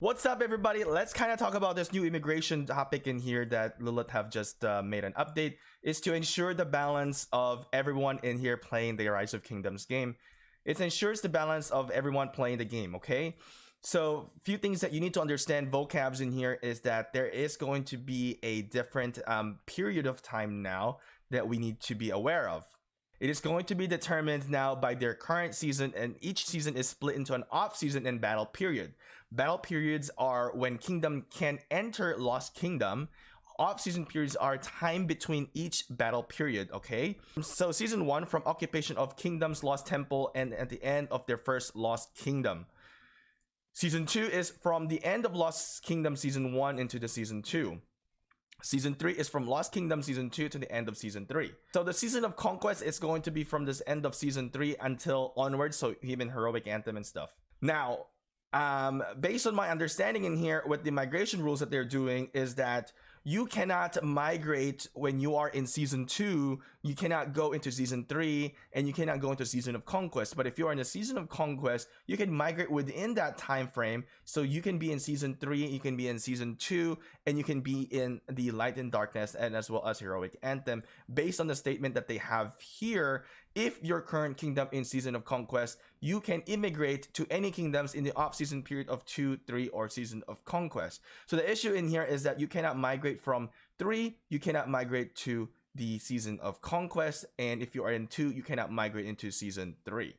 What's up, everybody? Let's kind of talk about this new immigration topic in here that Lilith have just made an update. Is to ensure the balance of everyone in here playing the Rise of Kingdoms game. It ensures the balance of everyone playing the game, okay? So, few things that you need to understand vocabs in here is that there is going to be a different period of time now that we need to be aware of. It is going to be determined now by their current season, and each season is split into an off season and battle period. Battle periods are when Kingdom can enter Lost Kingdom. Off season periods are time between each battle period, okay? So season 1 from Occupation of Kingdom's Lost Temple and at the end of their first Lost Kingdom. Season 2 is from the end of Lost Kingdom season 1 into the season 2. Season 3 is from Lost Kingdom Season 2 to the end of Season 3. So the Season of Conquest is going to be from this end of Season 3 until onwards, so even Heroic Anthem and stuff. Now, based on my understanding in here with the migration rules that they're doing is that you cannot migrate when you are in Season 2, you cannot go into Season 3, and you cannot go into Season of Conquest. But if you are in a Season of Conquest, you can migrate within that time frame. So you can be in Season 3, you can be in Season 2, and you can be in the Light and Darkness, and as well as Heroic Anthem, based on the statement that they have here. If your current kingdom in Season of Conquest, you can immigrate to any kingdoms in the off-season period of 2, 3, or Season of Conquest. So the issue in here is that you cannot migrate from 3, you cannot migrate to the Season of Conquest, and if you are in 2, you cannot migrate into Season 3.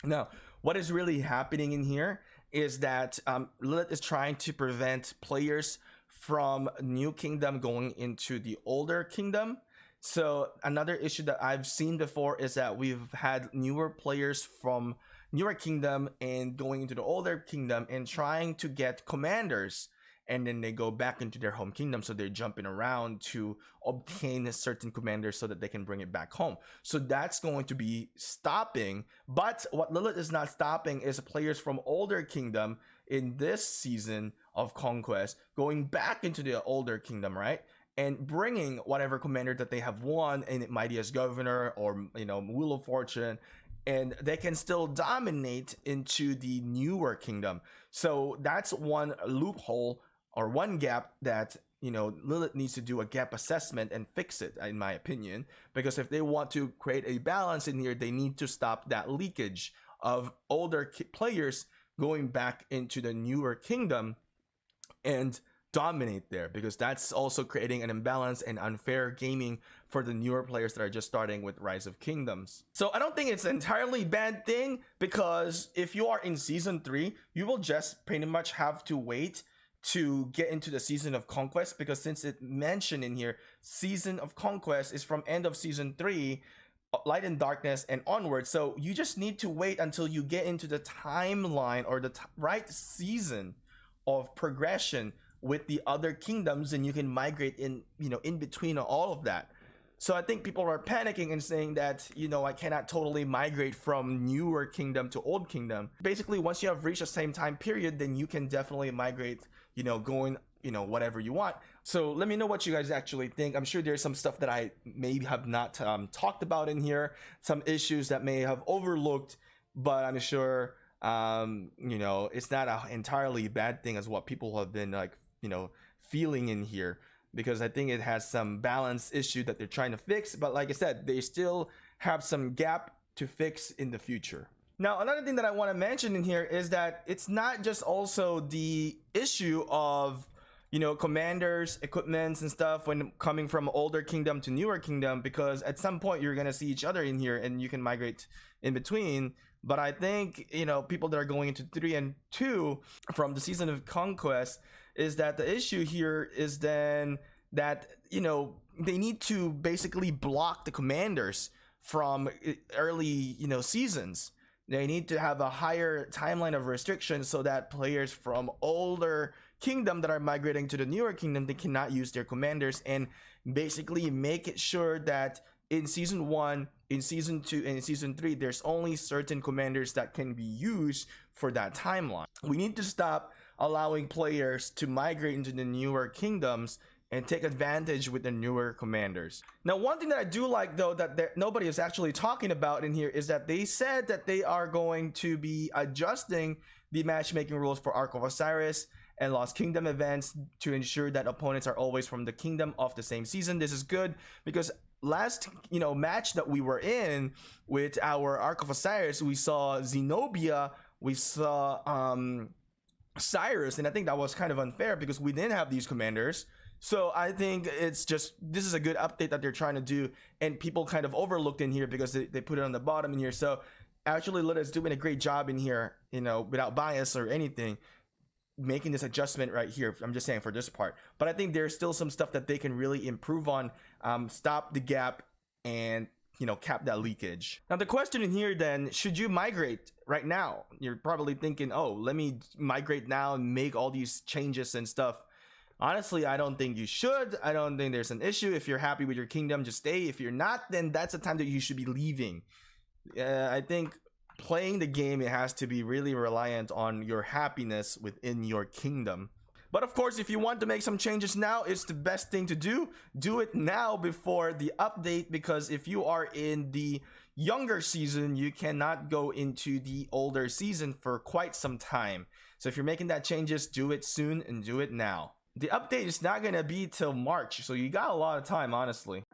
Now, what is really happening in here is that Lilith is trying to prevent players from New Kingdom going into the older kingdom. So another issue that I've seen before is that we've had newer players from newer kingdom and going into the older kingdom and trying to get commanders, and then they go back into their home kingdom, so they're jumping around to obtain a certain commander so that they can bring it back home. So that's going to be stopping. But what Lilith is not stopping is players from older kingdom in this season of Conquest going back into the older kingdom, right? And bringing whatever commander that they have won in Mighty as Governor or Wheel of Fortune, and they can still dominate into the newer kingdom. So that's one loophole or one gap that Lilith needs to do a gap assessment and fix it, in my opinion, because if they want to create a balance in here, they need to stop that leakage of older players going back into the newer kingdom and dominate there, because that's also creating an imbalance and unfair gaming for the newer players that are just starting with Rise of Kingdoms. So I don't think it's an entirely bad thing, because if you are in Season 3, you will just pretty much have to wait to get into the Season of Conquest, because since it mentioned in here, Season of Conquest is from end of Season 3, Light and Darkness and onward. So you just need to wait until you get into the timeline or the right season of progression with the other kingdoms, and you can migrate in in between all of that. So I think people are panicking and saying that I cannot totally migrate from newer kingdom to old kingdom. Basically, once you have reached the same time period, then you can definitely migrate, going whatever you want. So let me know what you guys actually think. I'm sure there's some stuff that I maybe have not talked about in here, some issues that may have overlooked, but I'm sure it's not an entirely bad thing as what people have been feeling in here, because I think it has some balance issue that they're trying to fix. But like I said, they still have some gap to fix in the future. Now, another thing that I want to mention in here is that it's not just also the issue of commanders, equipments and stuff when coming from older kingdom to newer kingdom, because at some point you're gonna see each other in here and you can migrate in between. But I think people that are going into 3 and 2 from the Season of Conquest, is that the issue here is then that they need to basically block the commanders from early seasons. They need to have a higher timeline of restrictions so that players from older kingdom that are migrating to the newer kingdom, they cannot use their commanders, and basically make it sure that in Season 1, in Season 2, and in Season 3, there's only certain commanders that can be used for that timeline. We need to stop allowing players to migrate into the newer kingdoms and take advantage with the newer commanders. Now, one thing that I do like, though, that nobody is actually talking about in here, is that they said that they are going to be adjusting the matchmaking rules for Ark of Osiris and Lost Kingdom events to ensure that opponents are always from the kingdom of the same season. This is good because last match that we were in with our Ark of Osiris, we saw Zenobia, we saw Cyrus, and I think that was kind of unfair because we didn't have these commanders. So I think it's just, this is a good update that they're trying to do, and people kind of overlooked in here because they put it on the bottom in here. So actually Lita's doing a great job in here, without bias or anything, making this adjustment right here. I'm just saying for this part, but I think there's still some stuff that they can really improve on, stop the gap, and cap that leakage. Now the question in here then, should you migrate right now? You're probably thinking, oh, let me migrate now and make all these changes and stuff. Honestly, I don't think you should. I don't think there's an issue. If you're happy with your kingdom, just stay. If you're not, then that's the time that you should be leaving. I think playing the game, it has to be really reliant on your happiness within your kingdom. But of course, if you want to make some changes now, it's the best thing to do. Do it now before the update, because if you are in the younger season, you cannot go into the older season for quite some time. So if you're making that changes, do it soon and do it now. The update is not going to be till March, so you got a lot of time, honestly.